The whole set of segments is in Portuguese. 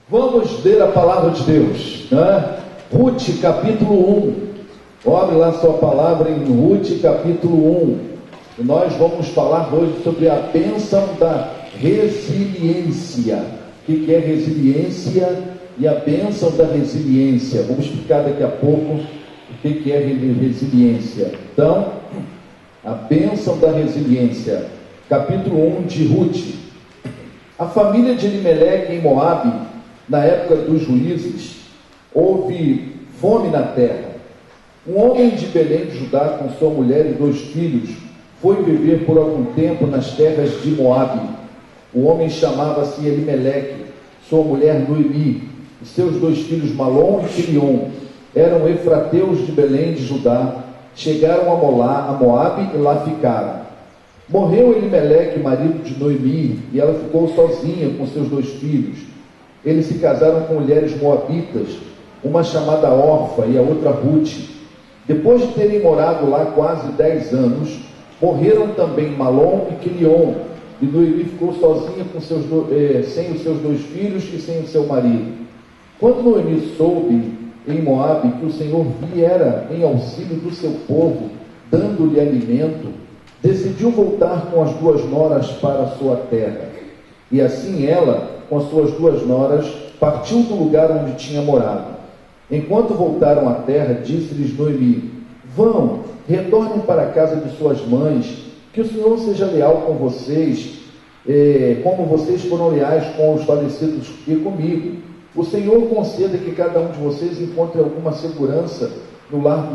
Vamos ler a palavra de Deus, né? Ruth, capítulo 1. Abre lá sua palavra em Ruth, capítulo 1. E nós vamos falar hoje sobre a bênção da resiliência. O que é resiliência e a bênção da resiliência? Vamos explicar daqui a pouco o que é resiliência. Então, a bênção da resiliência. Capítulo 1 de Ruth. A família de Elimeleque em Moabe, na época dos juízes, houve fome na terra. Um homem de Belém de Judá, com sua mulher e 2 filhos, foi viver por algum tempo nas terras de Moabe. O homem chamava-se Elimeleque, sua mulher Noemi, e seus 2 filhos Malom e Quilion. Eram efrateus de Belém de Judá. Chegaram a Moabe e lá ficaram. Morreu Elimeleque, marido de Noemi, e ela ficou sozinha com seus 2 filhos. Eles se casaram com mulheres moabitas, uma chamada Orfa e a outra Ruth. Depois de terem morado lá quase 10 anos, morreram também Malom e Quilion, e Noemi ficou sozinha com sem os seus 2 filhos e sem o seu marido. Quando Noemi soube em Moabe que o Senhor viera em auxílio do seu povo, dando-lhe alimento, decidiu voltar com as 2 noras para a sua terra. E assim ela, com as suas 2 noras, partiu do lugar onde tinha morado. Enquanto voltaram à terra, disse-lhes Noemi: vão, retornem para a casa de suas mães, que o Senhor seja leal com vocês, como vocês foram leais com os falecidos e comigo. O Senhor conceda que cada um de vocês encontre alguma segurança no lar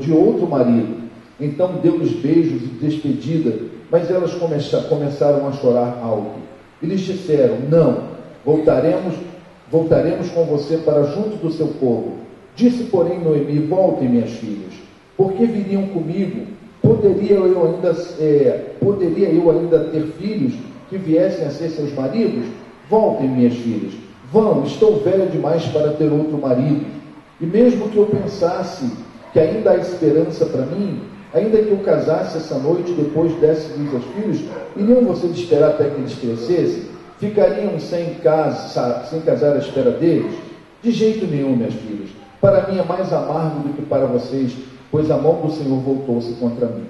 de outro marido. Então deu-lhes beijos e despedida, mas elas começaram a chorar alto. E lhes disseram: não, voltaremos com você para junto do seu povo. Disse, porém, Noemi: voltem, minhas filhas, porque viriam comigo? Poderia eu ainda ter filhos que viessem a ser seus maridos? Voltem, minhas filhas. Vão, estou velha demais para ter outro marido. E mesmo que eu pensasse que ainda há esperança para mim, ainda que eu casasse essa noite, depois desse-lhes aos filhos, iriam vocês esperar até que eles crescessem? Ficariam sem casar à espera deles? De jeito nenhum, minhas filhas. Para mim é mais amargo do que para vocês, pois a mão do Senhor voltou-se contra mim.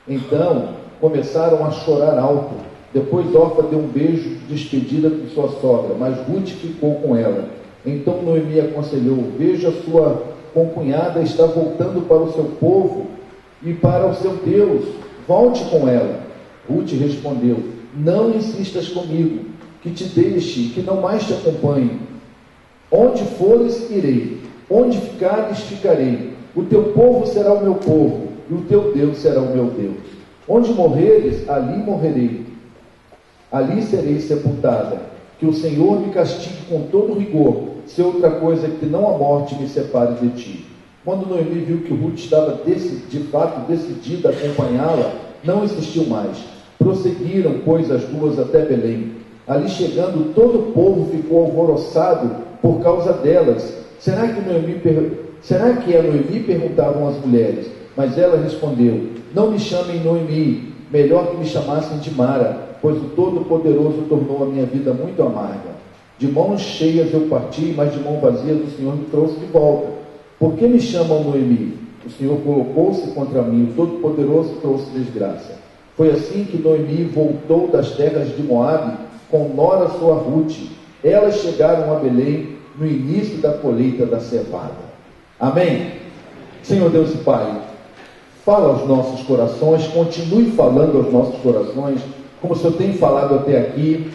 Então começaram a chorar alto. Depois Orfa deu um beijo de despedida com sua sogra, mas Ruth ficou com ela. Então Noemi aconselhou: veja, sua concunhada está voltando para o seu povo e para o seu Deus, volte com ela. Ruth respondeu: não insistas comigo, que te deixe, que não mais te acompanhe. Onde fores, irei, onde ficares, ficarei. O teu povo será o meu povo, e o teu Deus será o meu Deus. Onde morreres, ali morrerei, ali serei sepultada. Que o Senhor me castigue com todo rigor, se outra coisa que não a morte me separe de ti. Quando Noemi viu que Ruth estava de fato decidida a acompanhá-la, não insistiu mais. Prosseguiram, pois, as 2 até Belém. Ali chegando, todo o povo ficou alvoroçado por causa delas. Será que é Noemi? Perguntavam as mulheres. Mas ela respondeu: não me chamem Noemi, melhor que me chamassem de Mara, pois o Todo-Poderoso tornou a minha vida muito amarga. De mãos cheias eu parti, mas de mão vazia o Senhor me trouxe de volta. Por que me chamam Noemi? O Senhor colocou-se contra mim, o Todo-Poderoso trouxe desgraça. Foi assim que Noemi voltou das terras de Moabe com nora sua Ruth. Elas chegaram a Belém no início da colheita da cevada. Amém? Senhor Deus e Pai, fala aos nossos corações, continue falando aos nossos corações, como o Senhor tem falado até aqui.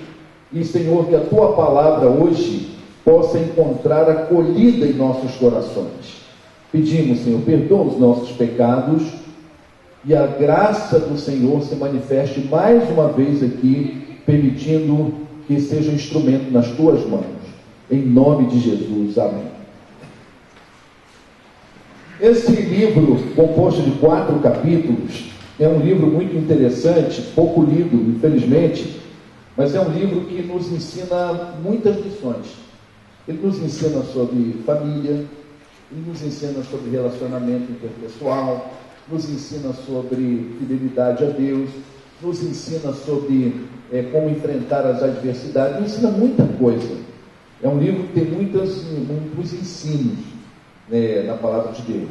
E, Senhor, que a Tua palavra hoje possa encontrar acolhida em nossos corações. Pedimos, Senhor, perdoa os nossos pecados e a graça do Senhor se manifeste mais uma vez aqui, permitindo que seja um instrumento nas Tuas mãos. Em nome de Jesus. Amém. Esse livro, composto de 4 capítulos, é um livro muito interessante, pouco lido, infelizmente, mas é um livro que nos ensina muitas lições. Ele nos ensina sobre família, ele nos ensina sobre relacionamento interpessoal, nos ensina sobre fidelidade a Deus, nos ensina sobre como enfrentar as adversidades, nos ensina muita coisa. É um livro que tem muitos ensinos, né, na palavra de Deus.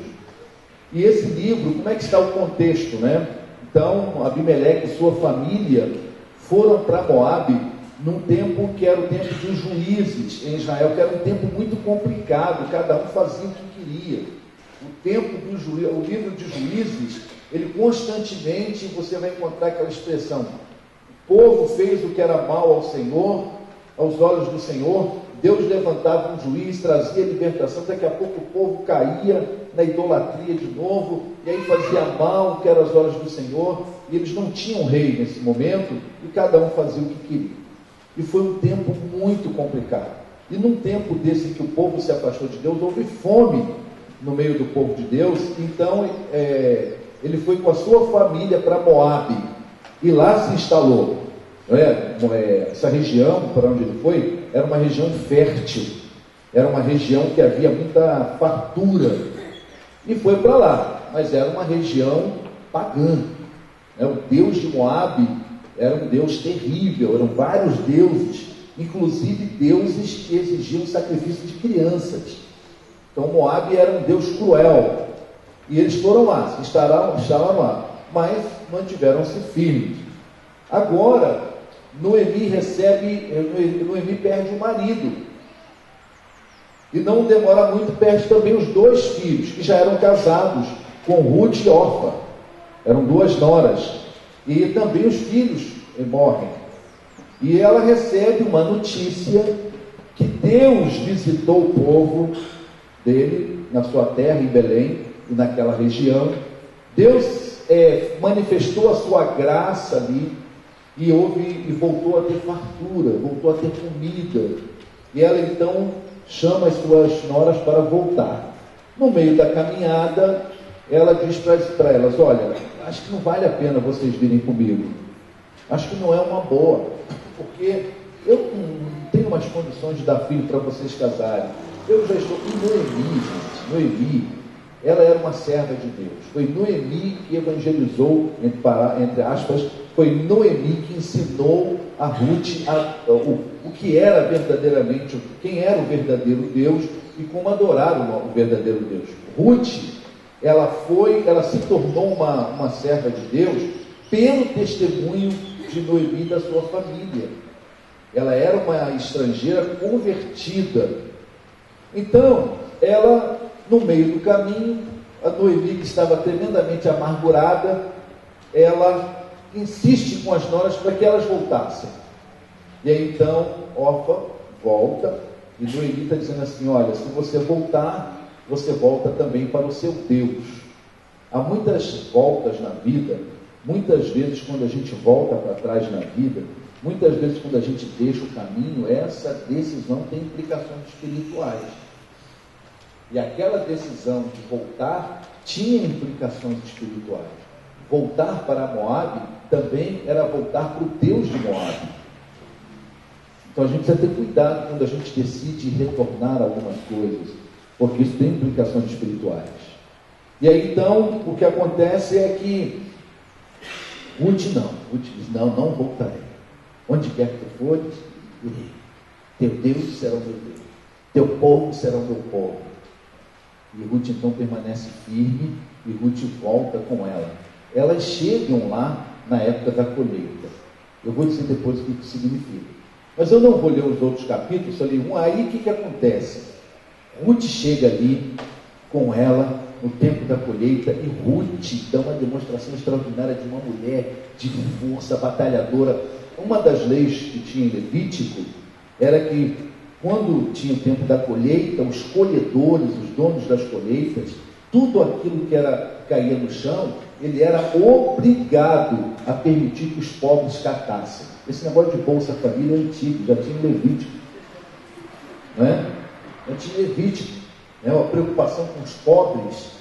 E esse livro, como é que está o contexto, né? Então, Abimeleque e sua família foram para Moabe num tempo que era o tempo dos juízes em Israel, que era um tempo muito complicado, cada um fazia o que queria. O tempo do juízo, o livro de Juízes, ele constantemente, você vai encontrar aquela expressão: o povo fez o que era mal ao Senhor, aos olhos do Senhor. Deus levantava um juiz, trazia libertação, daqui a pouco o povo caía na idolatria de novo, e aí fazia mal, que era aos olhos do Senhor, e eles não tinham rei nesse momento, e cada um fazia o que queria. E foi um tempo muito complicado. E num tempo desse que o povo se afastou de Deus, houve fome no meio do povo de Deus. Então ele foi com a sua família para Moabe, e lá se instalou. Essa região para onde ele foi era uma região fértil, era uma região que havia muita fartura, e foi para lá, mas era uma região pagã, né? O Deus de Moabe era um Deus terrível, eram vários deuses, inclusive deuses que exigiam sacrifício de crianças. Então Moabe era um Deus cruel, e eles foram lá, se instalaram lá, mas mantiveram-se firmes. Agora Noemi perde o marido, e não demora muito, perde também os 2 filhos, que já eram casados com Ruth e Orfa, eram 2 noras, e também os filhos morrem, e ela recebe uma notícia que Deus visitou o povo dele, na sua terra, em Belém, e naquela região. Deus manifestou a sua graça ali, e voltou a ter fartura, voltou a ter comida, e ela então chama as suas noras para voltar. No meio da caminhada, ela diz para elas: olha, acho que não vale a pena vocês virem comigo, acho que não é uma boa, porque eu não tenho mais condições de dar filho para vocês casarem, eu já estou. E Noemi, ela era uma serva de Deus, foi Noemi que evangelizou, entre aspas, foi Noemi que ensinou a Ruth o que era verdadeiramente, quem era o verdadeiro Deus e como adorar o verdadeiro Deus. Ruth, ela se tornou uma serva de Deus pelo testemunho de Noemi e da sua família. Ela era uma estrangeira convertida. Então, ela, no meio do caminho, a Noemi, que estava tremendamente amargurada, ela insiste com as noras para que elas voltassem. E aí então Orfa volta, e Noemi está dizendo assim: olha, se você voltar, você volta também para o seu Deus. Há muitas voltas na vida, muitas vezes quando a gente volta para trás na vida, muitas vezes quando a gente deixa o caminho, essa decisão tem implicações espirituais. E aquela decisão de voltar tinha implicações espirituais. Voltar para Moabe também era voltar para o Deus de Moabe. Então a gente precisa ter cuidado quando a gente decide retornar algumas coisas, porque isso tem implicações espirituais. E aí então o que acontece é que Ruth diz: não voltarei. Onde quer que tu fores, irei. Teu Deus será o meu Deus, teu povo será o meu povo. E Ruth então permanece firme, e Ruth volta com ela. Elas chegam lá na época da colheita. Eu vou dizer depois o que isso significa, mas eu não vou ler os outros capítulos, só li um. Aí o que acontece? Ruth chega ali com ela no tempo da colheita, e Ruth dá uma demonstração extraordinária de uma mulher de força, batalhadora. Uma das leis que tinha em Levítico era que quando tinha o tempo da colheita, os colhedores, os donos das colheitas, tudo aquilo que caía no chão, ele era obrigado a permitir que os pobres catassem. Esse negócio de Bolsa Família é antigo, já tinha Levítico, não é? Já tinha Levítico, né? A preocupação com os pobres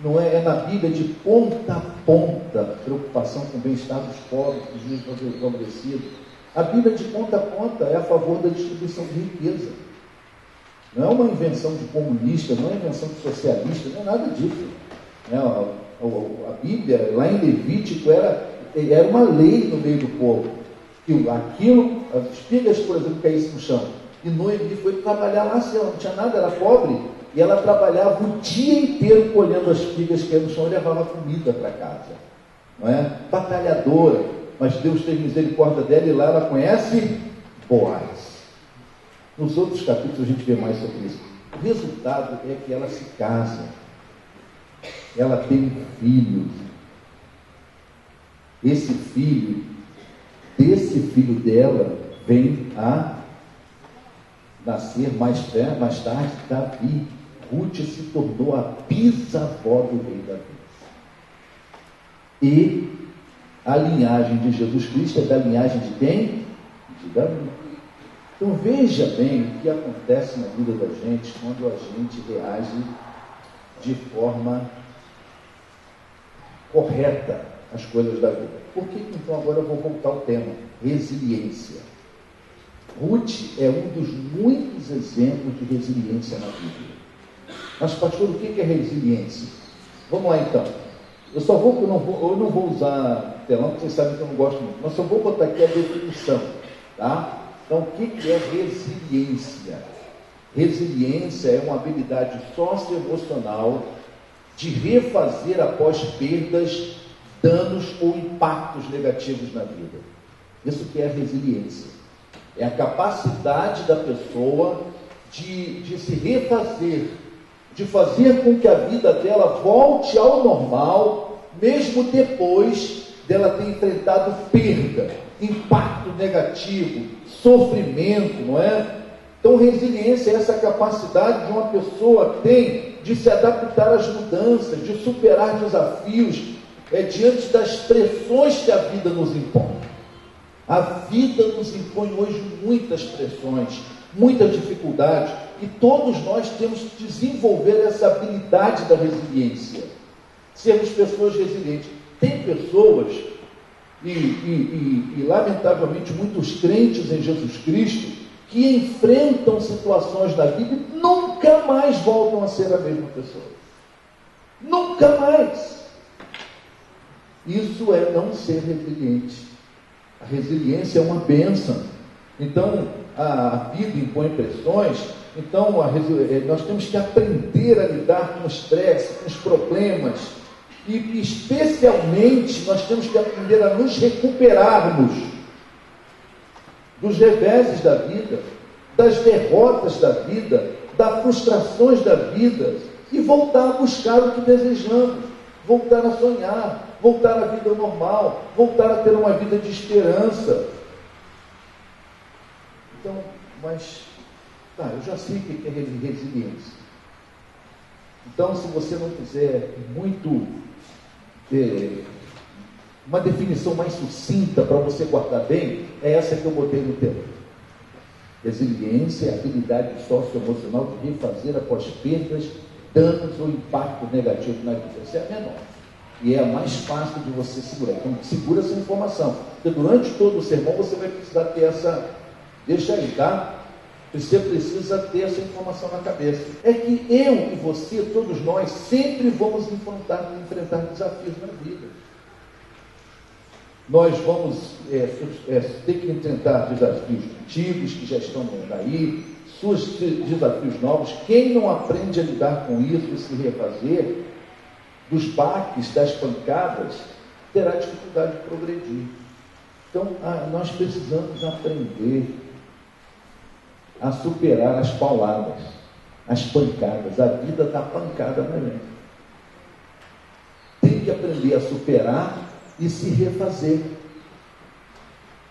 não é na Bíblia de ponta a ponta, preocupação com o bem-estar dos pobres, dos menos favorecidos. A Bíblia de ponta a ponta é a favor da distribuição de riqueza. Não é uma invenção de comunista, não é uma invenção de socialista, não é nada disso. A Bíblia, lá em Levítico, era uma lei no meio do povo. Que aquilo, as espigas, por exemplo, caíssem no chão, E Noemi foi trabalhar lá, assim, ela não tinha nada, era pobre, e ela trabalhava o dia inteiro colhendo as espigas que ia no chão e levava comida para casa, não é? Batalhadora, mas Deus teve misericórdia dela, e lá ela conhece Boaz. Nos outros capítulos a gente vê mais sobre isso. O resultado é que ela se casa, ela tem um filho. Esse filho, desse filho dela, vem a nascer mais tarde Davi. Ruth se tornou a bisavó do rei Davi. E a linhagem de Jesus Cristo é da linhagem de quem? De Davi. Então veja bem o que acontece na vida da gente quando a gente reage de forma correta às coisas da vida. Por que então agora eu vou voltar ao tema? Resiliência. Ruth é um dos muitos exemplos de resiliência na Bíblia. Mas pastor, o que é resiliência? Vamos lá então. Eu não vou usar telão, porque vocês sabem que eu não gosto muito, mas só vou botar aqui a definição, tá? Então, o que é resiliência? Resiliência é uma habilidade socioemocional de refazer após perdas, danos ou impactos negativos na vida. Isso que é resiliência. É a capacidade da pessoa de se refazer, de fazer com que a vida dela volte ao normal, mesmo depois dela ter enfrentado perda, impacto negativo, sofrimento, não é? Então, resiliência é essa capacidade de uma pessoa tem de se adaptar às mudanças, de superar desafios, diante das pressões que a vida nos impõe. A vida nos impõe hoje muitas pressões, muitas dificuldades, e todos nós temos que desenvolver essa habilidade da resiliência, sermos pessoas resilientes. Tem pessoas, e lamentavelmente muitos crentes em Jesus Cristo, que enfrentam situações da vida e nunca mais voltam a ser a mesma pessoa. Nunca mais. Isso é não ser resiliente. A resiliência é uma bênção. Então, a vida impõe pressões. Então, nós temos que aprender a lidar com o estresse, com os problemas. E, especialmente, nós temos que aprender a nos recuperarmos dos reveses da vida, das derrotas da vida, das frustrações da vida, e voltar a buscar o que desejamos, voltar a sonhar, voltar à vida normal, voltar a ter uma vida de esperança. Então, eu já sei o que é resiliência. Então, se você não quiser muito uma definição mais sucinta para você guardar bem, é essa que eu botei no tema. Resiliência é a habilidade socioemocional de refazer após perdas, danos ou impacto negativo na vida. Essa é a menor. E é a mais fácil de você segurar. Então, segura essa informação. Porque durante todo o sermão você vai precisar ter essa... Deixa aí, tá? Você precisa ter essa informação na cabeça. É que eu e você, todos nós, sempre vamos enfrentar desafios na vida. Nós vamos ter que enfrentar desafios antigos que já estão aí, desafios novos. Quem não aprende a lidar com isso e se refazer, dos baques, das pancadas, terá dificuldade de progredir. Então, nós precisamos aprender a superar as pauladas, as pancadas. A vida dá pancada na gente. Tem que aprender a superar e se refazer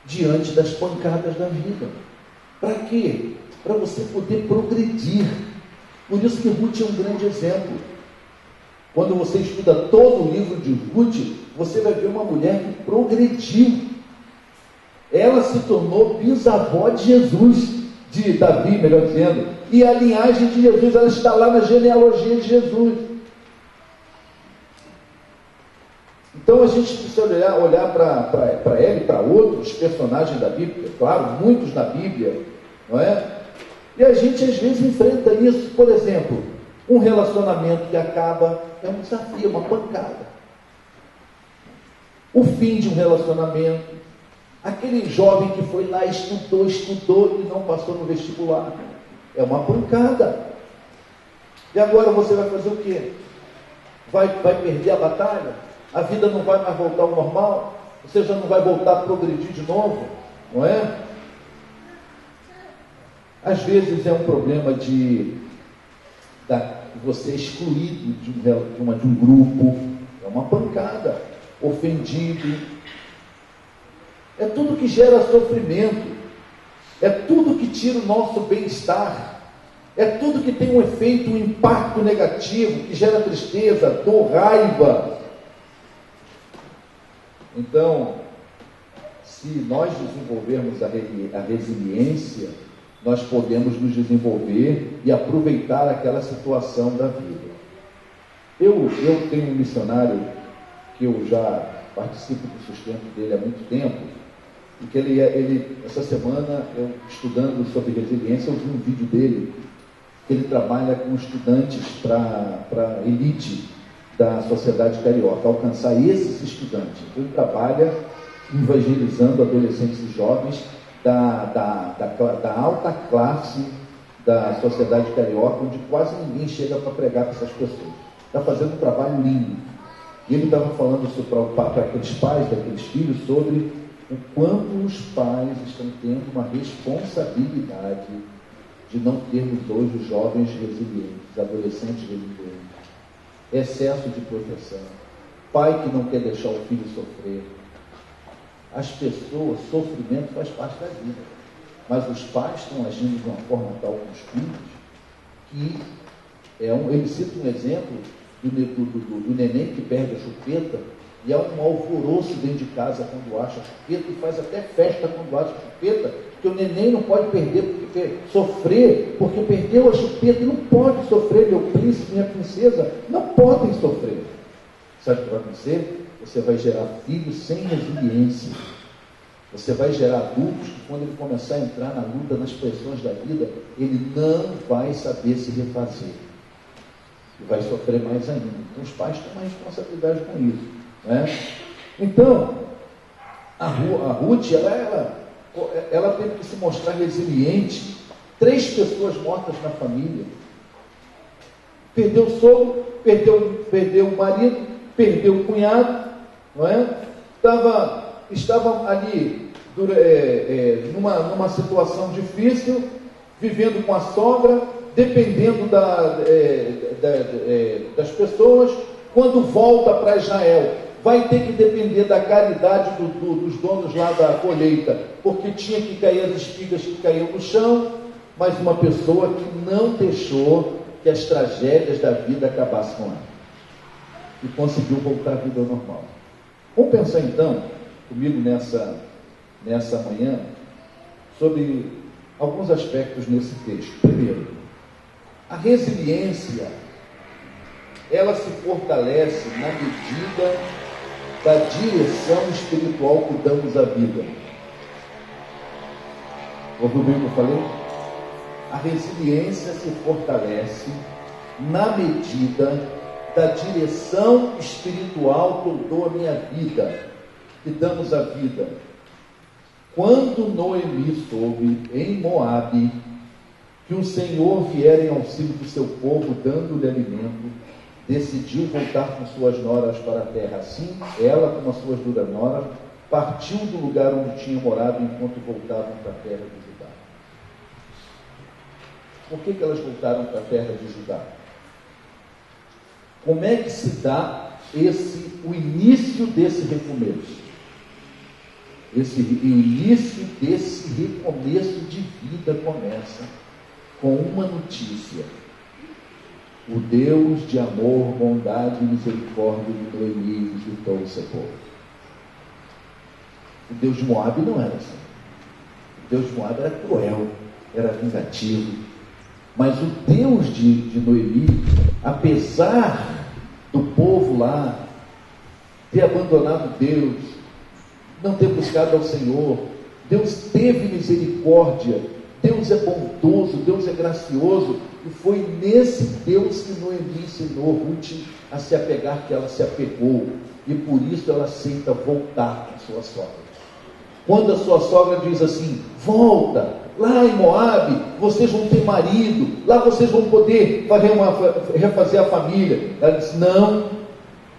diante das pancadas da vida. Para quê? Para você poder progredir. Por isso que Ruth é um grande exemplo. Quando você estuda todo o livro de Ruth, você vai ver uma mulher que progrediu. Ela se tornou bisavó de Jesus, de Davi, melhor dizendo, e a linhagem de Jesus, ela está lá na genealogia de Jesus. Então a gente precisa olhar para ela e para outros personagens da Bíblia, claro, muitos na Bíblia, não é? E a gente às vezes enfrenta isso. Por exemplo, um relacionamento que acaba, é um desafio, uma pancada. O fim de um relacionamento, Aquele jovem que foi lá, estudou e não passou no vestibular. É uma pancada. E agora você vai fazer o quê? Vai perder a batalha? A vida não vai mais voltar ao normal? Você já não vai voltar a progredir de novo? Não é? Às vezes é um problema de você excluído de um grupo. É uma pancada. Ofendido. É tudo que gera sofrimento. É tudo que tira o nosso bem-estar. É tudo que tem um efeito, um impacto negativo, que gera tristeza, dor, raiva. Então, se nós desenvolvermos a resiliência, nós podemos nos desenvolver e aproveitar aquela situação da vida. Eu tenho um missionário que eu já participo do sustento dele há muito tempo, e que ele essa semana, eu estudando sobre resiliência, eu vi um vídeo dele, que ele trabalha com estudantes para elite da sociedade carioca, alcançar esses estudantes. Então, ele trabalha evangelizando adolescentes e jovens da alta classe da sociedade carioca, onde quase ninguém chega para pregar para essas pessoas. Está fazendo um trabalho lindo. E ele estava falando para aqueles pais, daqueles filhos, sobre o quanto os pais estão tendo uma responsabilidade de não termos hoje jovens resilientes, adolescentes resilientes, excesso de proteção, pai que não quer deixar o filho sofrer. As pessoas, sofrimento faz parte da vida, mas os pais estão agindo de uma forma tal com os filhos que ele cita um exemplo do neném que perde a chupeta, e há um alvoroço dentro de casa quando acha a chupeta, e faz até festa quando acha a chupeta, porque o neném não pode sofrer, porque perdeu a chupeta, não pode sofrer, meu príncipe, minha princesa, não podem sofrer. Sabe o que vai acontecer? Você vai gerar filhos sem resiliência. Você vai gerar adultos que, quando ele começar a entrar na luta, nas pressões da vida, ele não vai saber se refazer. E vai sofrer mais ainda. Então, os pais têm uma responsabilidade com isso. Né? Então, a Ruth, ela teve que se mostrar resiliente. 3 pessoas mortas na família. Perdeu o sogro, perdeu o marido, perdeu o cunhado, não é? Estavam ali numa situação difícil, vivendo com a sogra, dependendo das pessoas. Quando volta para Israel, vai ter que depender da caridade dos donos lá da colheita, porque tinha que cair as espigas que caíam no chão, mas uma pessoa que não deixou que as tragédias da vida acabassem com ela, e conseguiu voltar à vida normal. Vamos pensar então, comigo nessa manhã, sobre alguns aspectos nesse texto. Primeiro, a resiliência, ela se fortalece na medida da direção espiritual que damos à vida. Ouviu bem o que eu falei? A resiliência se fortalece na medida da direção espiritual que eu dou à minha vida, que damos à vida. Quando Noemi soube em Moabe que o Senhor viera em auxílio do seu povo, dando-lhe alimento, decidiu voltar com suas noras para a terra. Assim, ela com as suas duras noras partiu do lugar onde tinha morado enquanto voltavam para a terra de Judá. Por que elas voltaram para a terra de Judá? Como é que se dá o início desse recomeço? O início desse recomeço de vida começa com uma notícia. O Deus de amor, bondade e misericórdia de Noemi visitou o seu povo. O Deus de Moabe não era assim. O Deus de Moabe era cruel, era vingativo. Mas o Deus de Noemi, apesar do povo lá ter abandonado Deus, não ter buscado ao Senhor, Deus teve misericórdia, Deus é bondoso, Deus é gracioso, e foi nesse Deus que Noemi ensinou Ruth a se apegar, que ela se apegou, e por isso ela aceita voltar com sua sogra. Quando a sua sogra diz assim: volta, lá em Moabe vocês vão ter marido, lá vocês vão poder refazer a família. Ela diz: não,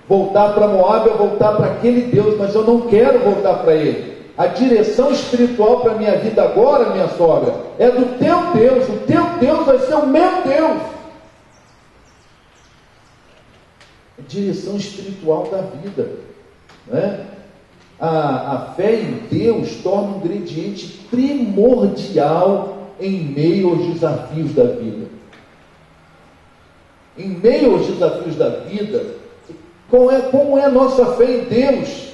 voltar para Moabe é voltar para aquele Deus, mas eu não quero voltar para ele. A direção espiritual para a minha vida agora, minha sogra, é do teu Deus. O teu Deus vai ser o meu Deus. A direção espiritual da vida, né? A fé em Deus torna um ingrediente primordial em meio aos desafios da vida. Em meio aos desafios da vida, como é a nossa fé em Deus?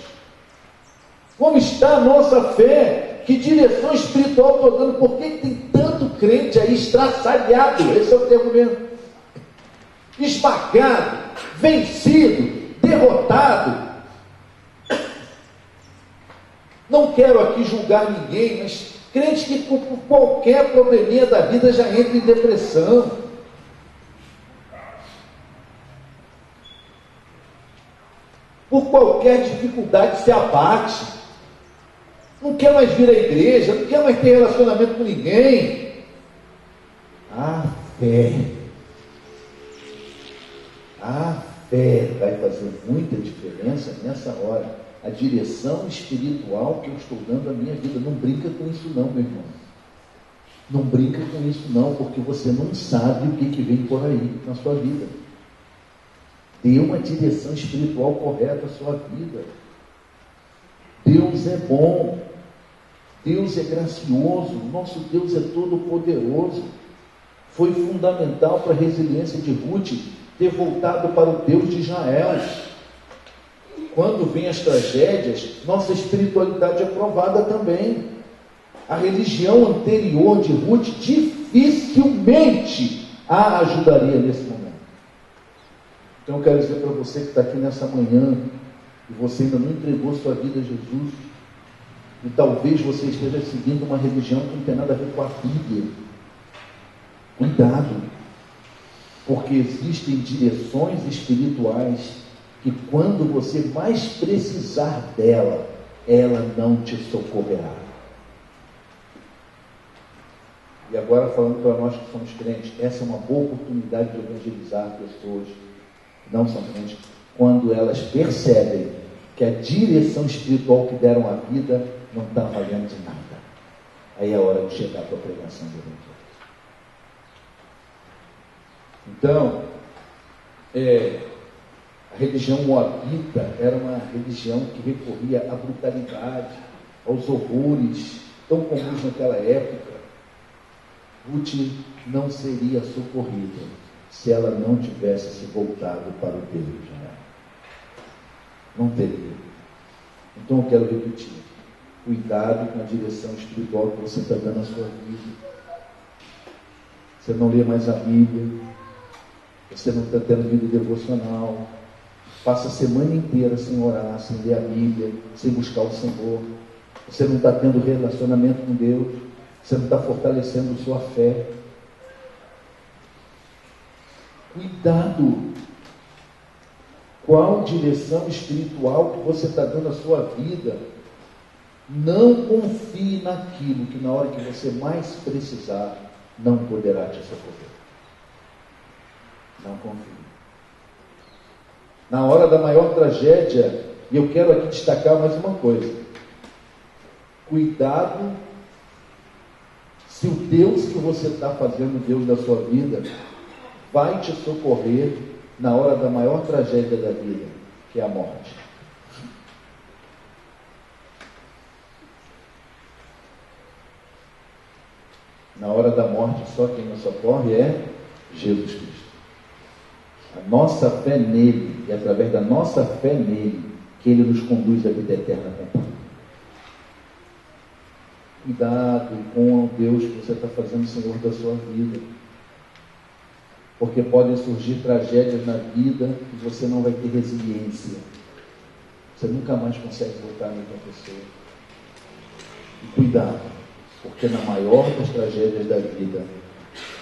Como está a nossa fé? Que direção espiritual estou dando? Por que tem tanto crente aí estraçalhado? Esse é o termo mesmo. Esmagado, vencido, derrotado. Não quero aqui julgar ninguém, mas crente que por qualquer probleminha da vida já entra em depressão. Por qualquer dificuldade se abate. Não quer mais vir à igreja, não quer mais ter relacionamento com ninguém. A fé vai fazer muita diferença nessa hora. A direção espiritual que eu estou dando à minha vida. Não brinca com isso não, meu irmão. Não brinca com isso não, porque você não sabe o que vem por aí na sua vida. Dê uma direção espiritual correta à sua vida. Deus é bom, Deus é gracioso, nosso Deus é todo poderoso. Foi fundamental para a resiliência de Ruth ter voltado para o Deus de Israel. Quando vem as tragédias, nossa espiritualidade é provada também. A religião anterior de Ruth dificilmente a ajudaria nesse momento. Então eu quero dizer para você que está aqui nessa manhã, e você ainda não entregou sua vida a Jesus, e talvez você esteja seguindo uma religião que não tem nada a ver com a Bíblia. Cuidado, porque existem direções espirituais que quando você mais precisar dela, ela não te socorrerá. E agora falando para nós que somos crentes, essa é uma boa oportunidade de evangelizar pessoas que não são crentes, quando elas percebem que a direção espiritual que deram à vida não está valendo de nada. Aí é a hora de chegar para a pregação do Evangelho. Então, a religião moabita era uma religião que recorria à brutalidade, aos horrores tão comuns naquela época. Ruth não seria socorrida se ela não tivesse se voltado para o Deus de Israel. Não teria. Então eu quero repetir: cuidado com a direção espiritual que você está dando à sua vida. Você não lê mais a Bíblia, você não está tendo vida devocional, passa a semana inteira sem orar, sem ler a Bíblia, sem buscar o Senhor. Você não está tendo relacionamento com Deus, você não está fortalecendo sua fé. Cuidado. Qual direção espiritual que você está dando à sua vida? Não confie naquilo que na hora que você mais precisar não poderá te socorrer. Não confie. Na hora da maior tragédia, e eu quero aqui destacar mais uma coisa: cuidado se o Deus que você está fazendo, o Deus da sua vida, vai te socorrer na hora da maior tragédia da vida, que é a morte. Na hora da morte, só quem nos socorre é Jesus Cristo. A nossa fé nele, e através da nossa fé nele, que ele nos conduz à vida eterna com Ele. Cuidado com o Deus que você está fazendo Senhor da sua vida. Porque podem surgir tragédias na vida e você não vai ter resiliência. Você nunca mais consegue voltar a mesma pessoa. E cuidado, porque na maior das tragédias da vida,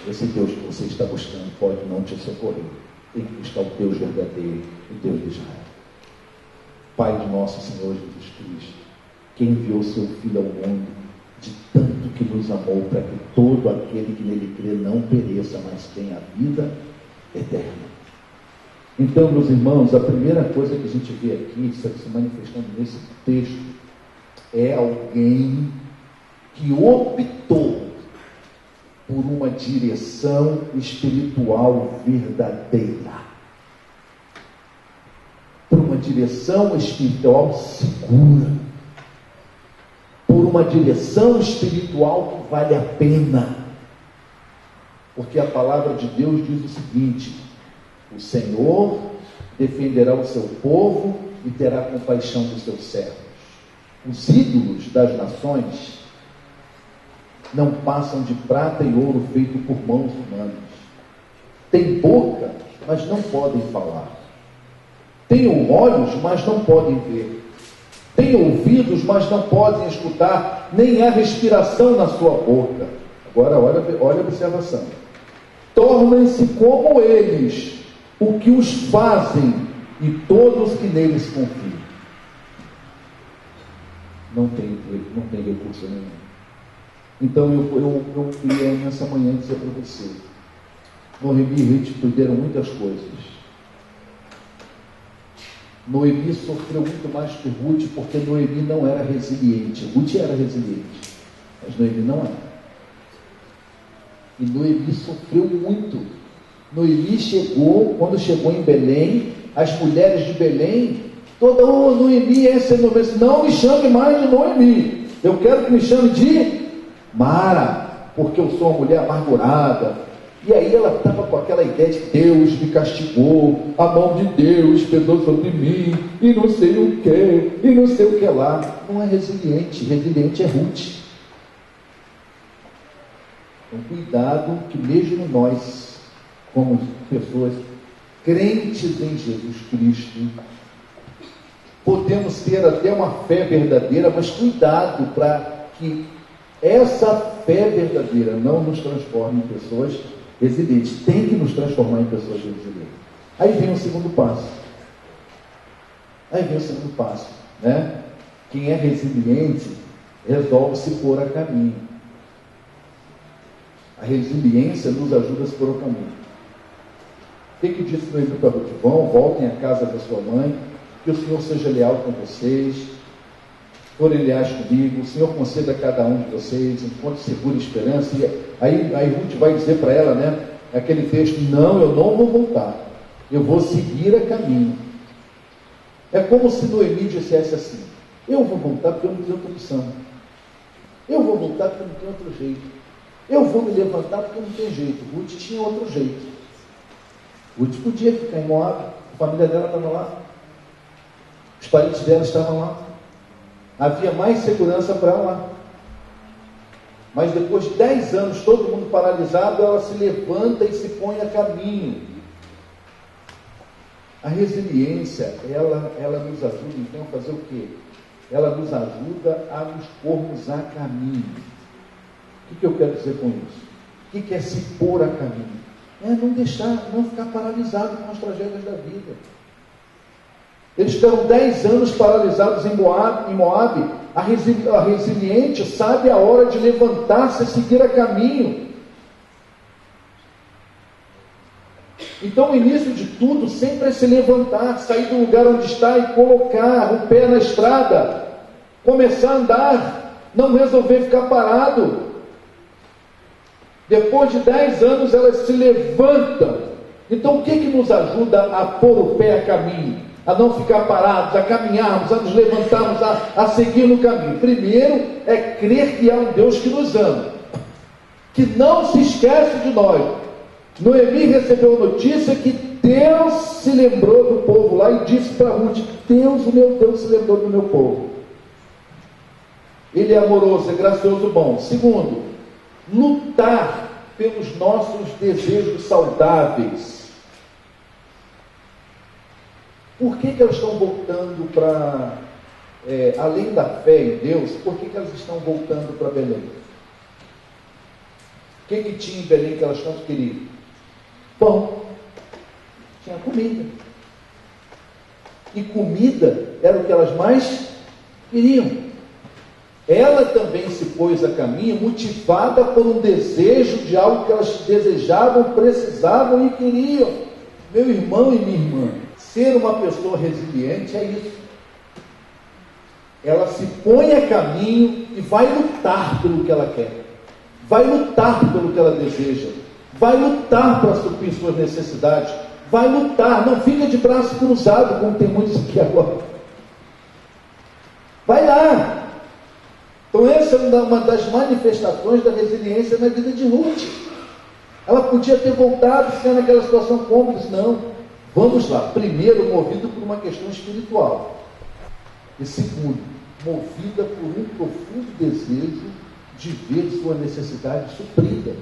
esse Deus que você está buscando pode não te socorrer. Tem que buscar o Deus verdadeiro, o Deus de Israel. Pai de nosso Senhor Jesus Cristo, que enviou seu Filho ao mundo, de tanto que nos amou, para que todo aquele que nele crê não pereça, mas tenha vida eterna. Então, meus irmãos, a primeira coisa que a gente vê aqui, se manifestando nesse texto, é alguém que optou por uma direção espiritual verdadeira, por uma direção espiritual segura, por uma direção espiritual que vale a pena, porque a palavra de Deus diz o seguinte: o Senhor defenderá o seu povo e terá compaixão dos seus servos. Os ídolos das nações não passam de prata e ouro feito por mãos humanas. Têm boca, mas não podem falar. Têm olhos, mas não podem ver. Têm ouvidos, mas não podem escutar, nem há respiração na sua boca. Agora, olha a observação. Tornem-se como eles, o que os fazem, e todos que neles confiam. Não tem recurso nenhum. Então eu queria nessa manhã dizer para você: Noemi e Ruth perderam muitas coisas. Noemi sofreu muito mais que Ruth, porque Noemi não era resiliente. Ruth era resiliente, mas Noemi não era. E Noemi sofreu muito. Noemi quando chegou em Belém, as mulheres de Belém, Noemi, essa é Noemi. Não me chame mais de Noemi, eu quero que me chame de Mara, porque eu sou uma mulher amargurada. E aí ela estava com aquela ideia de Deus me castigou, a mão de Deus pesou sobre mim, e não sei o que, e não sei o que lá. Não é resiliente, resiliente é Ruth. Então cuidado, que mesmo nós, como pessoas crentes em Jesus Cristo, podemos ter até uma fé verdadeira, mas cuidado para que essa fé verdadeira não nos transforme em pessoas resilientes. Tem que nos transformar em pessoas resilientes. Aí vem o segundo passo. Né? Quem é resiliente resolve se pôr a caminho. A resiliência nos ajuda a se pôr ao caminho. O que disse no livro para Ruth? Voltem à casa da sua mãe, que o Senhor seja leal com vocês, forem leais comigo, o Senhor conceda a cada um de vocês, encontre segura esperança. E aí Ruth vai dizer para ela, né, aquele texto: não, eu não vou voltar, eu vou seguir a caminho. É como se Noemi dissesse assim: eu vou voltar porque eu não tenho outra opção, eu vou voltar porque eu não tenho outro jeito, eu vou me levantar porque não tem jeito. Ruth tinha outro jeito. Ruth podia ficar em Moab, a família dela estava lá, os parentes dela estavam lá, havia mais segurança para ela lá. Mas depois de 10 anos, todo mundo paralisado, ela se levanta e se põe a caminho. A resiliência, ela nos ajuda então a fazer o quê? Ela nos ajuda a nos pormos a caminho. O que eu quero dizer com isso? O que é se pôr a caminho? É não ficar paralisado com as tragédias da vida. Eles ficaram 10 anos paralisados em Moab. A resiliente sabe a hora de levantar-se e seguir a caminho. Então o início de tudo sempre é se levantar, sair do lugar onde está e colocar o pé na estrada, começar a andar, não resolver ficar parado. Depois de 10 anos elas se levantam. Então o que nos ajuda a pôr o pé a caminho? A não ficar parados, a caminharmos, a nos levantarmos, a seguir no caminho. Primeiro é crer que há um Deus que nos ama, que não se esquece de nós. Noemi recebeu a notícia que Deus se lembrou do povo lá e disse para Ruth: Deus, o meu Deus, se lembrou do meu povo. Ele é amoroso, é gracioso, bom. Segundo, lutar pelos nossos desejos saudáveis. Por que elas estão voltando para, além da fé em Deus, por que elas estão voltando para Belém? O que tinha em Belém que elas tanto queriam? Pão. Tinha comida. E comida era o que elas mais queriam. Ela também se pôs a caminho, motivada por um desejo de algo que elas desejavam, precisavam e queriam. Meu irmão e minha irmã, ser uma pessoa resiliente é isso. Ela se põe a caminho e vai lutar pelo que ela quer, vai lutar pelo que ela deseja, vai lutar para suprir suas necessidades, vai lutar, não fica de braço cruzado, como tem muitos aqui agora. Vai lá. Então essa é uma das manifestações da resiliência na vida de Ruth. Ela podia ter voltado sendo naquela situação cômoda, não. Vamos lá. Primeiro, movido por uma questão espiritual. E segundo, movida por um profundo desejo de ver sua necessidade suprida.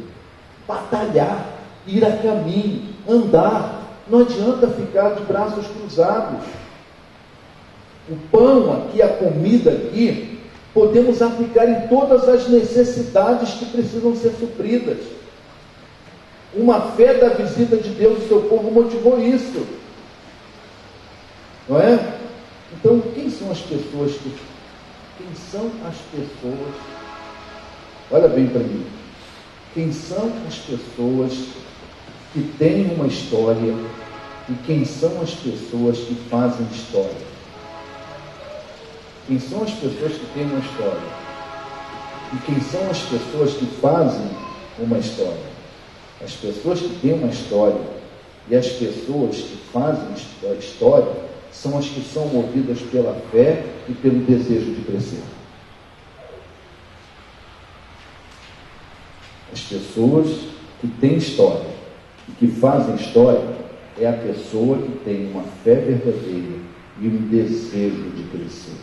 Batalhar, ir a caminho, andar. Não adianta ficar de braços cruzados. O pão aqui, a comida aqui, podemos aplicar em todas as necessidades que precisam ser supridas. Uma fé da visita de Deus ao seu povo motivou isso. Não é? Então, quem são as pessoas que... Quem são as pessoas... Olha bem para mim. Quem são as pessoas que têm uma história e quem são as pessoas que fazem história? Quem são as pessoas que têm uma história? E quem são as pessoas que fazem uma história? As pessoas que têm uma história e as pessoas que fazem a história são as que são movidas pela fé e pelo desejo de crescer. As pessoas que têm história e que fazem história é a pessoa que tem uma fé verdadeira e um desejo de crescer,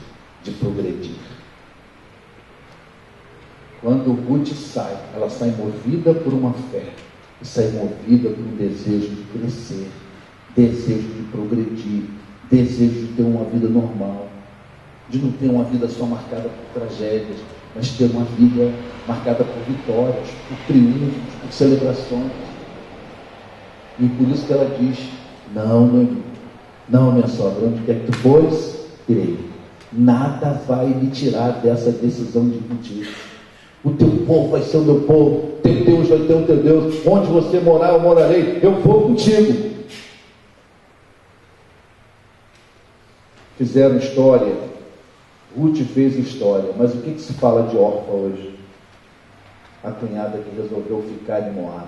de progredir. Quando Ruth sai, ela sai movida por uma fé, e sai movida por um desejo de crescer, desejo de progredir, desejo de ter uma vida normal, de não ter uma vida só marcada por tragédias, mas ter uma vida marcada por vitórias, por triunfos, por celebrações. E por isso que ela diz: não, minha sogra, onde quer que tu fores, irei. Nada vai me tirar dessa decisão de mentir. O teu povo vai ser o meu povo, teu Deus vai ser o teu Deus, onde você morar, eu morarei, eu vou contigo. Fizeram história, Ruth fez história, mas o que se fala de Orfa hoje? A cunhada que resolveu ficar em Moab.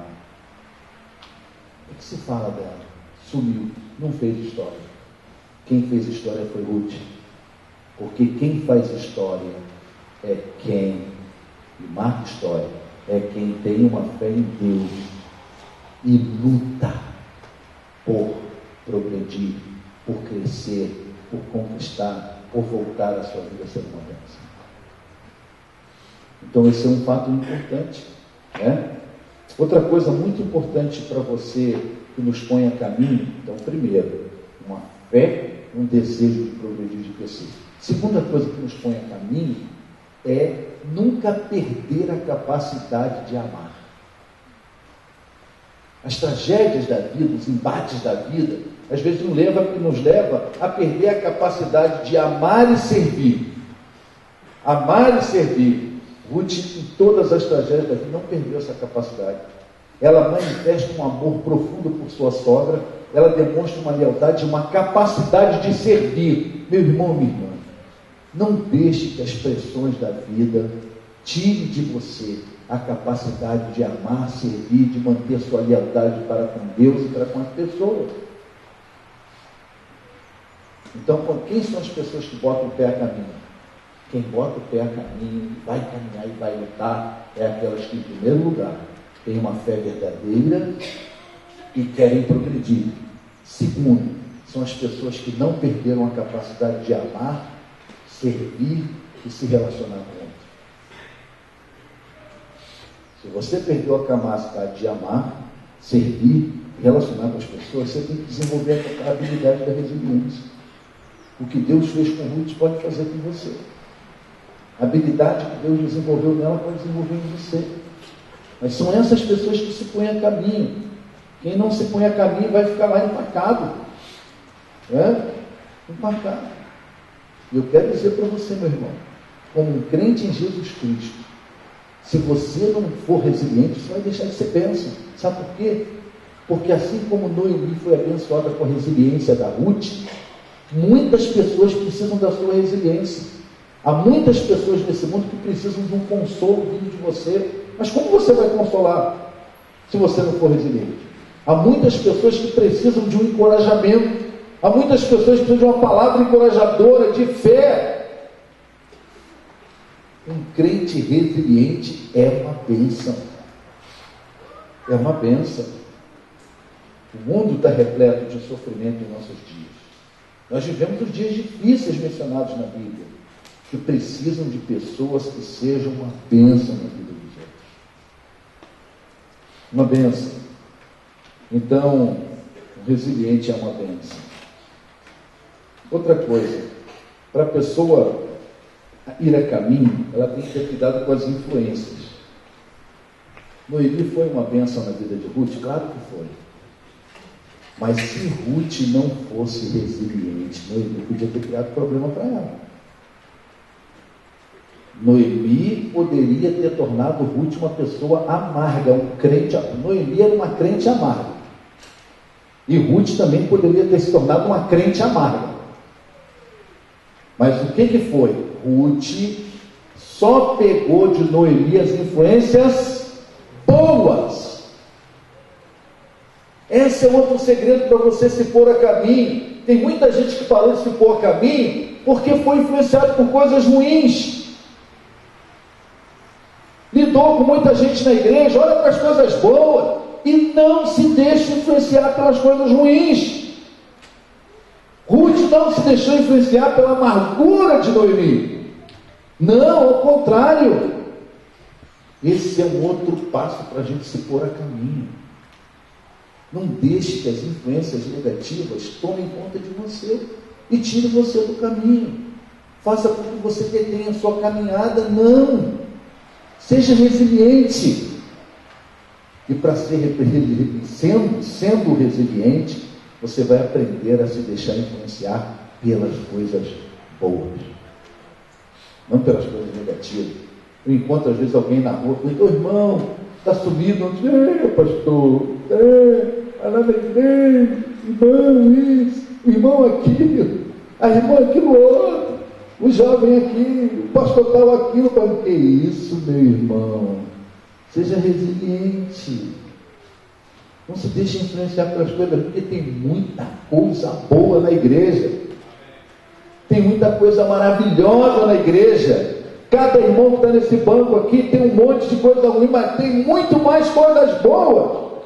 O que se fala dela? Sumiu, não fez história. Quem fez história foi Ruth. Porque quem faz história é quem, e marca história, é quem tem uma fé em Deus e luta por progredir, por crescer, por conquistar, por voltar a sua vida a ser uma bênção. Então esse é um fato importante, né? Outra coisa muito importante para você que nos põe a caminho, então primeiro, uma fé, um desejo de progredir, de crescer. Segunda coisa que nos põe a caminho é nunca perder a capacidade de amar. As tragédias da vida, os embates da vida, às vezes nos leva a perder a capacidade de amar e servir. Amar e servir. Ruth, em todas as tragédias da vida, não perdeu essa capacidade. Ela manifesta um amor profundo por sua sogra, ela demonstra uma lealdade, uma capacidade de servir. Meu irmão, minha irmã, não deixe que as pressões da vida tire de você a capacidade de amar, servir, de manter sua lealdade para com Deus e para com as pessoas. Então, quem são as pessoas que botam o pé a caminho? Quem bota o pé a caminho, vai caminhar e vai lutar, é aquelas que, em primeiro lugar, têm uma fé verdadeira e querem progredir. Segundo, são as pessoas que não perderam a capacidade de amar, servir e se relacionar com outros. Se você perdeu a capacidade de amar, servir, relacionar com as pessoas, você tem que desenvolver a habilidade da resiliência. O que Deus fez com Ruth pode fazer com você. A habilidade que Deus desenvolveu nela pode desenvolver em você. Mas são essas pessoas que se põem a caminho. Quem não se põe a caminho vai ficar lá empacado. Empacado. E eu quero dizer para você, meu irmão, como um crente em Jesus Cristo, se você não for resiliente, você vai deixar de ser bênção. Sabe por quê? Porque assim como Noemi foi abençoada com a resiliência da Ruth, muitas pessoas precisam da sua resiliência. Há muitas pessoas nesse mundo que precisam de um consolo vindo de você. Mas como você vai consolar se você não for resiliente? Há muitas pessoas que precisam de um encorajamento. Há muitas pessoas que precisam de uma palavra encorajadora, de fé. Um crente resiliente é uma bênção. É uma bênção. O mundo está repleto de sofrimento em nossos dias. Nós vivemos os dias difíceis mencionados na Bíblia, que precisam de pessoas que sejam uma bênção na vida dos outros. Uma bênção. Então, o resiliente é uma bênção. Outra coisa, para a pessoa ir a caminho, ela tem que ter cuidado com as influências. Noemi foi uma bênção na vida de Ruth? Claro que foi. Mas se Ruth não fosse resiliente, Noemi podia ter criado problema para ela. Noemi poderia ter tornado Ruth uma pessoa amarga, um crente. Noemi era uma crente amarga. E Ruth também poderia ter se tornado uma crente amarga. Mas o que foi? Ruth só pegou de Noemi as influências boas. Esse é outro segredo para você se pôr a caminho. Tem muita gente que parou de se pôr a caminho porque foi influenciado por coisas ruins. Lidou com muita gente na igreja, olha para as coisas boas e não se deixa influenciar pelas coisas ruins. Ruth não se deixou influenciar pela amargura de Noemi. Não, ao contrário. Esse é um outro passo para a gente se pôr a caminho. Não deixe que as influências negativas tomem conta de você e tirem você do caminho. Faça com que você detenha a sua caminhada. Não. Seja resiliente. E para ser sendo resiliente, você vai aprender a se deixar influenciar pelas coisas boas, não pelas coisas negativas. Eu encontro às vezes alguém na rua, eu digo, irmão, está sumido, pastor, lá na igreja, irmão isso, o irmão aquilo, a irmã aquilo outro, o jovem aqui, o pastor tal aquilo, que isso, meu irmão? Seja resiliente. Não se deixe influenciar pelas coisas, porque tem muita coisa boa na igreja. Tem muita coisa maravilhosa na igreja. Cada irmão que está nesse banco aqui tem um monte de coisa ruim, mas tem muito mais coisas boas.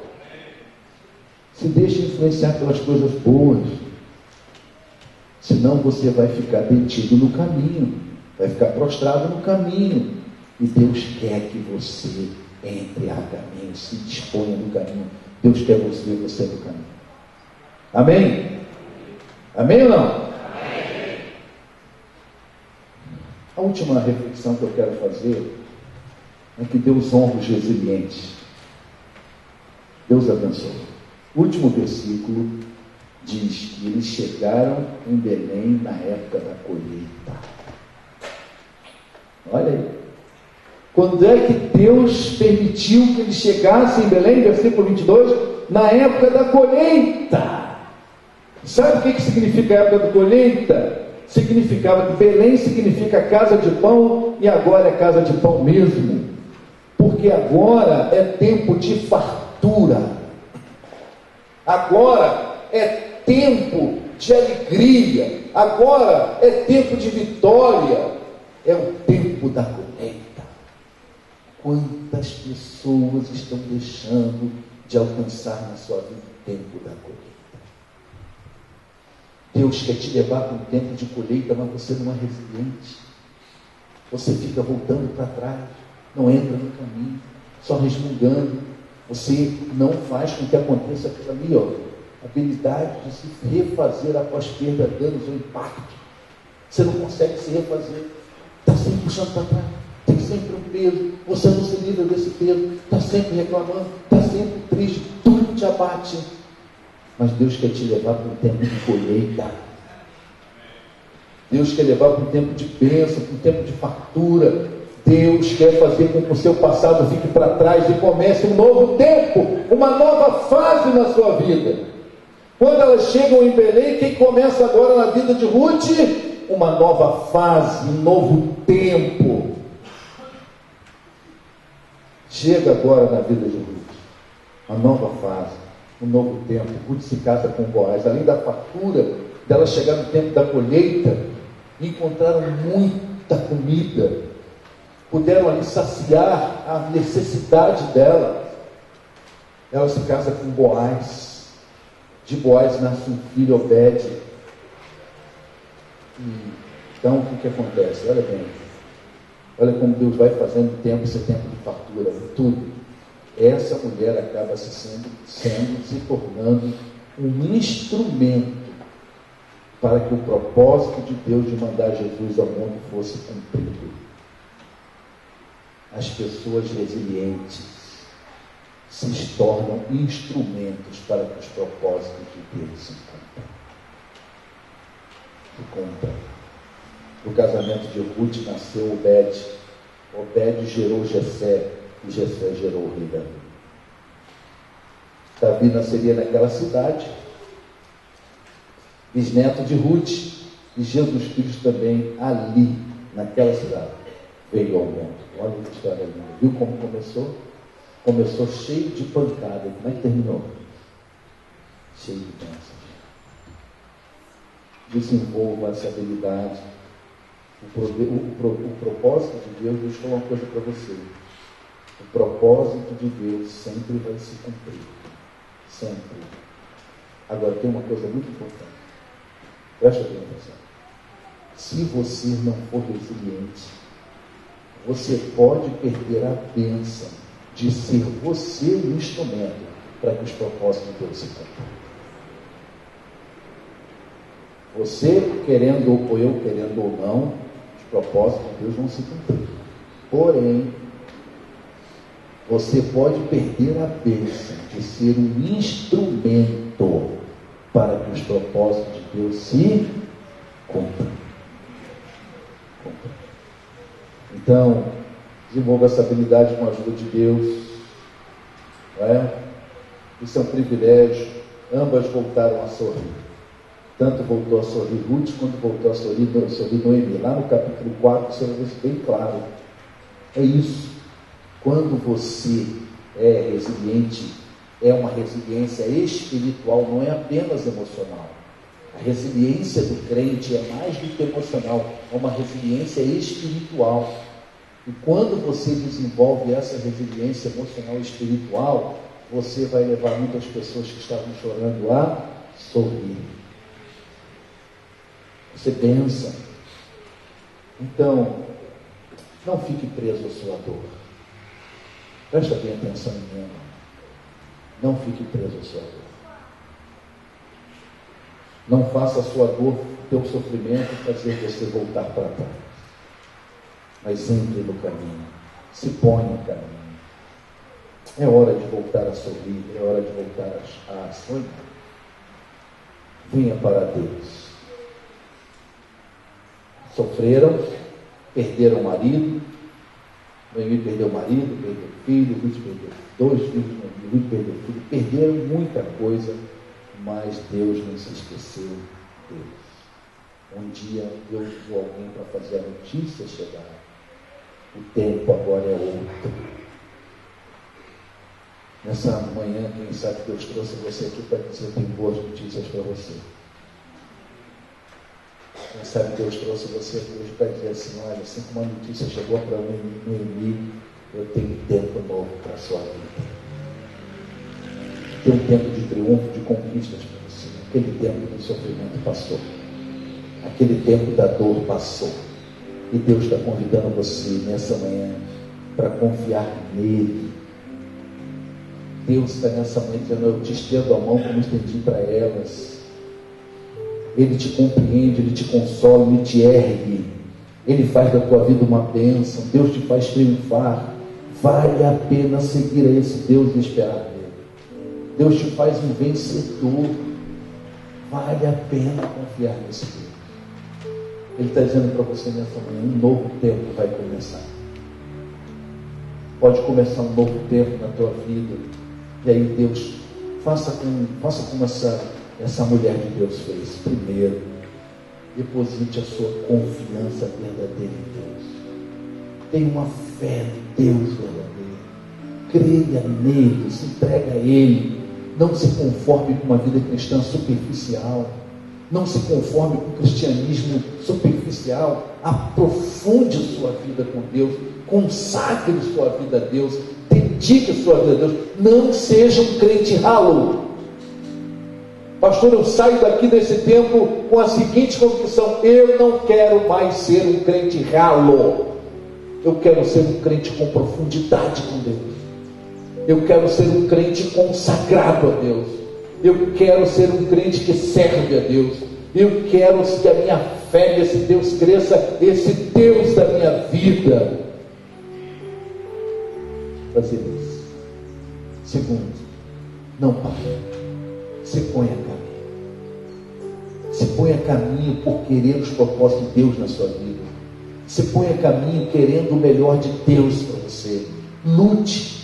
Se deixe influenciar pelas coisas boas. Senão você vai ficar detido no caminho. Vai ficar prostrado no caminho. E Deus quer que você entre a caminho, se disponha no caminho. Deus quer você no caminho. Amém? Amém ou não? Amém. A última reflexão que eu quero fazer é que Deus honra os resilientes. Deus abençoe. O último versículo diz que eles chegaram em Belém na época da colheita. Olha aí. Quando é que Deus permitiu que eles chegassem em Belém? Versículo 22, na época da colheita. Sabe o que significa a época da colheita? Significava que Belém significa casa de pão, e agora é casa de pão mesmo. Porque agora é tempo de fartura. Agora é tempo de alegria. Agora é tempo de vitória. É o tempo da colheita. Quantas pessoas estão deixando de alcançar na sua vida o tempo da colheita? Deus quer te levar para um tempo de colheita, mas você não é resiliente. Você fica voltando para trás, não entra no caminho, só resmungando. Você não faz com que aconteça aquilo ali, a habilidade de se refazer após perda, danos ou impacto. Você não consegue se refazer, está sempre puxando para trás. Tem sempre um peso, você não se livra desse peso, está sempre reclamando, está sempre triste, tudo te abate. Mas Deus quer te levar para um tempo de colheita. Deus quer levar para um tempo de bênção, para um tempo de fartura. Deus quer fazer com que o seu passado fique para trás e comece um novo tempo, uma nova fase na sua vida. Quando elas chegam em Belém, quem começa agora na vida de Ruth? Uma nova fase, um novo tempo. Chega agora na vida de Ruth, uma nova fase, um novo tempo. Ruth se casa com Boaz. Além da fartura, dela chegar no tempo da colheita, encontraram muita comida, puderam ali saciar a necessidade dela. Ela se casa com Boaz. De Boaz nasce um filho, Obed. Então o que acontece? Olha bem, olha como Deus vai fazendo tempo, esse tempo de fartura, tudo. Essa mulher acaba se tornando um instrumento para que o propósito de Deus de mandar Jesus ao mundo fosse cumprido. As pessoas resilientes se tornam instrumentos para que os propósitos de Deus se cumpram. No casamento de Ruth nasceu Obed. Obed gerou Jessé, e Jessé gerou o rei Davi. Davi nasceria naquela cidade, bisneto de Ruth, e Jesus Cristo também ali, naquela cidade, veio ao mundo. Olha que história linda. Viu como começou? Começou cheio de pancada. Como é que terminou? Cheio de bênçãos. Desenvolva essa habilidade. O propósito de Deus, deixa eu falar uma coisa para você. O propósito de Deus sempre vai se cumprir. Sempre. Agora tem uma coisa muito importante. Presta atenção. Se você não for resiliente, você pode perder a bênção de ser você o instrumento para que os propósitos de Deus se cumpram. Você querendo ou eu querendo ou não, os propósitos de Deus vão se cumprir. Porém, você pode perder a bênção de ser um instrumento para que os propósitos de Deus se cumpram. Então, desenvolva essa habilidade com a ajuda de Deus. Não é? Isso é um privilégio. Ambas voltaram a sorrir. Tanto voltou a sorrir Ruth, quanto voltou a sorrir Noemi. Lá no capítulo 4, você vai ver isso bem claro. É isso. Quando você é resiliente, é uma resiliência espiritual, não é apenas emocional. A resiliência do crente é mais do que emocional, é uma resiliência espiritual. E quando você desenvolve essa resiliência emocional e espiritual, você vai levar muitas pessoas que estavam chorando a sorrir. Você pensa. Então, não fique preso à sua dor. Presta bem atenção em mim. Não fique preso à sua dor. Não faça a sua dor, o teu sofrimento, fazer você voltar para trás. Mas entre no caminho. Se põe no caminho. É hora de voltar a sorrir. É hora de voltar a sonhar. Venha para Deus. Sofreram, perderam o marido. Noemi perdeu o marido, perdeu o filho, Ruth perdeu 2 filhos, Ruth perdeu o filho. Perderam muita coisa, mas Deus não se esqueceu deles. Um dia Deus usou alguém para fazer a notícia chegar. O tempo agora é outro. Nessa manhã, quem sabe Deus trouxe você aqui para dizer: eu tenho boas notícias para você. Quem sabe Deus trouxe você aqui hoje para dizer assim: olha, assim como a notícia chegou para mim, eu tenho tempo novo para a sua vida. Tem um tempo de triunfo, de conquistas para você. Aquele tempo do sofrimento passou. Aquele tempo da dor passou. E Deus está convidando você nessa manhã para confiar nele. Deus está nessa manhã dizendo: eu te estendo a mão como estendi para elas. Ele te compreende, Ele te consola, Ele te ergue. Ele faz da tua vida uma bênção. Deus te faz triunfar. Vale a pena seguir a esse Deus e esperar nele. Deus te faz um vencedor. Vale a pena confiar nesse Deus. Ele está dizendo para você nessa manhã, um novo tempo vai começar. Pode começar um novo tempo na tua vida. E aí Deus, faça como essa mulher de Deus fez. Primeiro, deposite a sua confiança verdadeira em Deus. Tenha uma fé em Deus verdadeira. Creia nele, se entrega a Ele. Não se conforme com uma vida cristã superficial. Não se conforme com o cristianismo superficial. Aprofunde sua vida com Deus. Consagre sua vida a Deus. Dedique sua vida a Deus. Não seja um crente ralo. Pastor, eu saio daqui desse tempo com a seguinte convicção: eu não quero mais ser um crente ralo. Eu quero ser um crente com profundidade com Deus. Eu quero ser um crente consagrado a Deus. Eu quero ser um crente que serve a Deus. Eu quero que a minha fé nesse Deus cresça, esse Deus da minha vida. Fazer isso. Segundo, não pare. Se põe a caminho. Se põe a caminho por querer os propósitos de Deus na sua vida. Se põe a caminho querendo o melhor de Deus para você. Lute.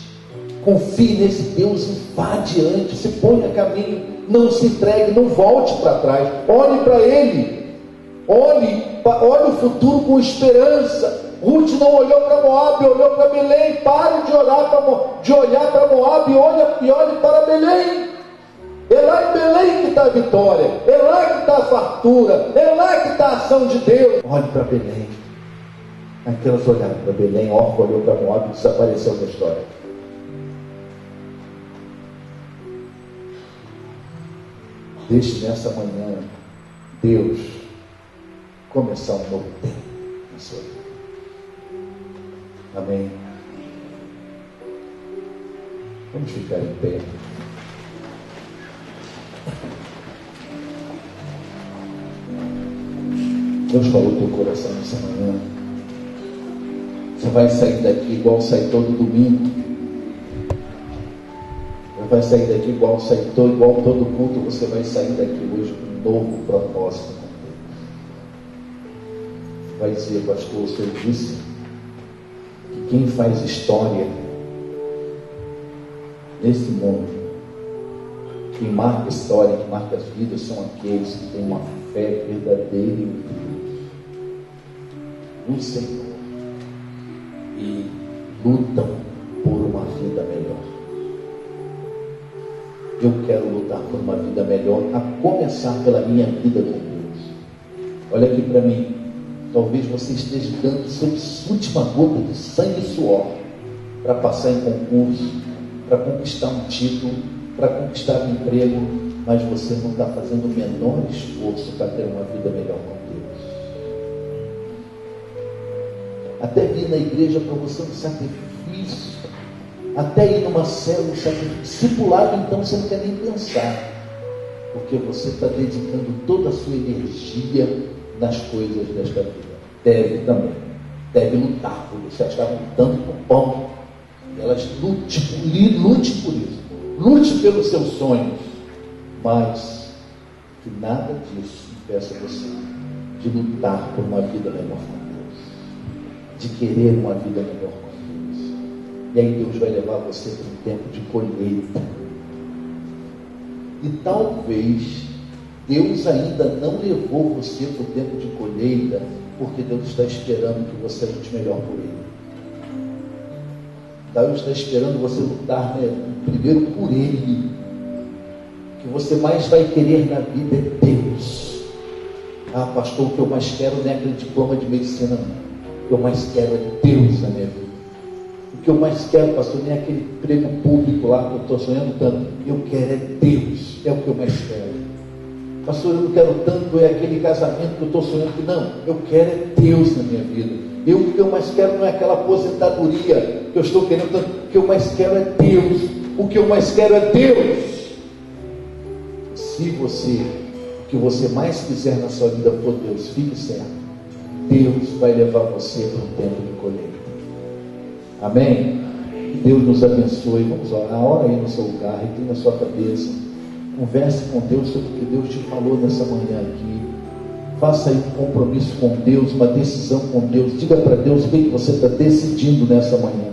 Confie nesse Deus e vá adiante. Se põe a caminho. Não se entregue. Não volte para trás. Olhe para Ele. Olhe o futuro com esperança. Ruth não olhou para Moabe, olhou para Belém. Pare de olhar para Moabe e olhe para Belém. É lá em Belém que está a vitória. É lá que está a fartura. É lá que está a ação de Deus. Olhe para Belém. Aquelas olharam para Belém. Orfa olhou para Moabe e desapareceu da história. Deixe nessa manhã Deus começar um novo tempo na sua vida. Amém. Vamos ficar em pé. Deus falou teu coração nessa manhã. Você vai sair daqui igual sai todo domingo. Você vai sair daqui igual todo culto. Você vai sair daqui hoje com um novo propósito. Vai dizer, pastor, o senhor disse que quem faz história nesse mundo, quem marca a história, quem marca as vidas, são aqueles que têm uma fé verdadeira em Deus, no Senhor, e lutam por uma vida melhor. Eu quero lutar por uma vida melhor, a começar pela minha vida com Deus. Olha aqui para mim. Talvez você esteja dando sua última gota de sangue e suor para passar em concurso, para conquistar um título, para conquistar um emprego, mas você não está fazendo o menor esforço para ter uma vida melhor com Deus. Até vir na igreja para você um sacrifício, até ir numa célula, um sacrifício discipulado, então você não quer nem pensar, porque você está dedicando toda a sua energia nas coisas desta vida. Deve também. Deve lutar por isso. Elas estavam lutando por pão. Elas lute por isso. Lute pelos seus sonhos. Mas que nada disso impeça você de lutar por uma vida melhor com Deus. De querer uma vida melhor com Deus. E aí Deus vai levar você para um tempo de colheita. E talvez Deus ainda não levou você para o tempo de colheita, porque Deus está esperando que você lute melhor por Ele. Deus está esperando você lutar, primeiro por Ele. O que você mais vai querer na vida é Deus. Ah, pastor, o que eu mais quero não é aquele diploma de medicina, não. O que eu mais quero é Deus na minha vida. O que eu mais quero, pastor, não é aquele emprego público lá que eu estou sonhando tanto. Eu quero é Deus. É o que eu mais quero. Pastor, eu não quero tanto é aquele casamento que eu estou sonhando. Não, eu quero é Deus na minha vida. O que eu mais quero não é aquela aposentadoria que eu estou querendo tanto. O que eu mais quero é Deus. O que eu mais quero é Deus. Se o que você mais quiser na sua vida for Deus, fique certo. Deus vai levar você para um tempo de colheita. Amém? Que Deus nos abençoe. Vamos orar. Ora aí no seu lugar, reclina a sua cabeça. Converse com Deus sobre o que Deus te falou nessa manhã aqui. Faça aí um compromisso com Deus, uma decisão com Deus. Diga para Deus o que você está decidindo nessa manhã.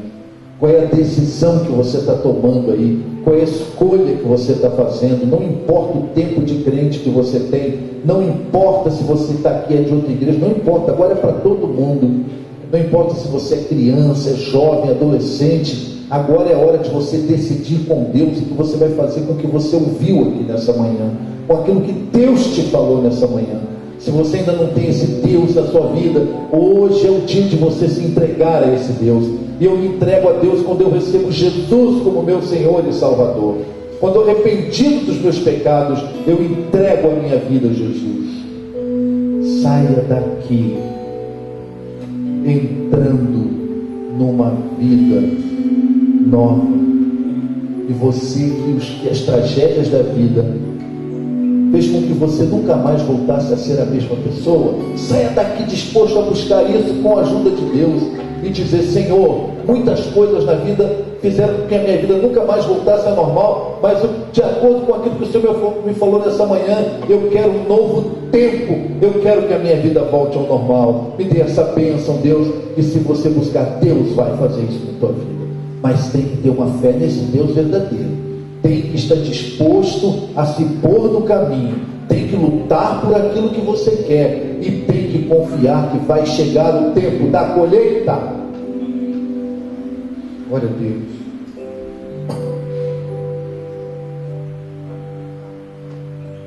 Qual é a decisão que você está tomando aí? Qual é a escolha que você está fazendo? Não importa o tempo de crente que você tem, não importa se você está aqui, é de outra igreja, não importa, agora é para todo mundo. Não importa se você é criança, é jovem, adolescente, agora é hora de você decidir com Deus o que você vai fazer com o que você ouviu aqui nessa manhã, com aquilo que Deus te falou nessa manhã. Se você ainda não tem esse Deus na sua vida, hoje é o dia de você se entregar a esse Deus. E eu me entrego a Deus quando eu recebo Jesus como meu Senhor e Salvador. Quando eu arrependido dos meus pecados, eu entrego a minha vida a Jesus. Saia daqui entrando numa vida nova. E você que as tragédias da vida fez com que você nunca mais voltasse a ser a mesma pessoa, saia daqui disposto a buscar isso com a ajuda de Deus e dizer: Senhor, muitas coisas na vida fizeram com que a minha vida nunca mais voltasse a normal, mas de acordo com aquilo que o Senhor me falou nessa manhã, eu quero um novo tempo, eu quero que a minha vida volte ao normal. Me dê essa bênção, Deus, e se você buscar, Deus vai fazer isso na tua vida. Mas tem que ter uma fé nesse Deus verdadeiro. Tem que estar disposto a se pôr no caminho, tem que lutar por aquilo que você quer e tem que confiar que vai chegar o tempo da colheita. Glória a Deus.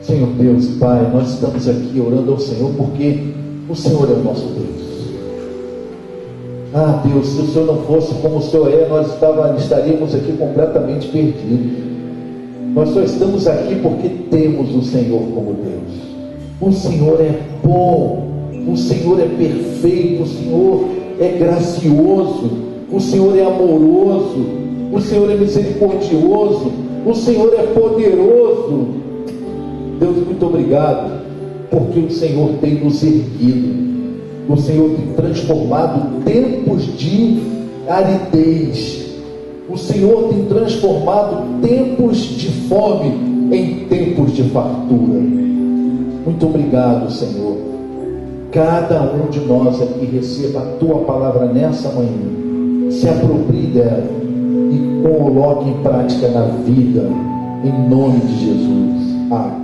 Senhor Deus, Pai, nós estamos aqui orando ao Senhor porque o Senhor é o nosso Deus. Ah, Deus, se o Senhor não fosse como o Senhor é, nós estaríamos aqui completamente perdidos. Nós só estamos aqui porque temos o Senhor como Deus. O Senhor é bom, o Senhor é perfeito, o Senhor é gracioso, o Senhor é amoroso, o Senhor é misericordioso, o Senhor é poderoso. Deus, muito obrigado, porque o Senhor tem nos erguido, o Senhor tem transformado tempos de aridez, o Senhor tem transformado tempos de fome em tempos de fartura. Muito obrigado, Senhor. Cada um de nós aqui receba a Tua palavra nessa manhã, se aproprie dela e coloque em prática na vida, em nome de Jesus. Amém.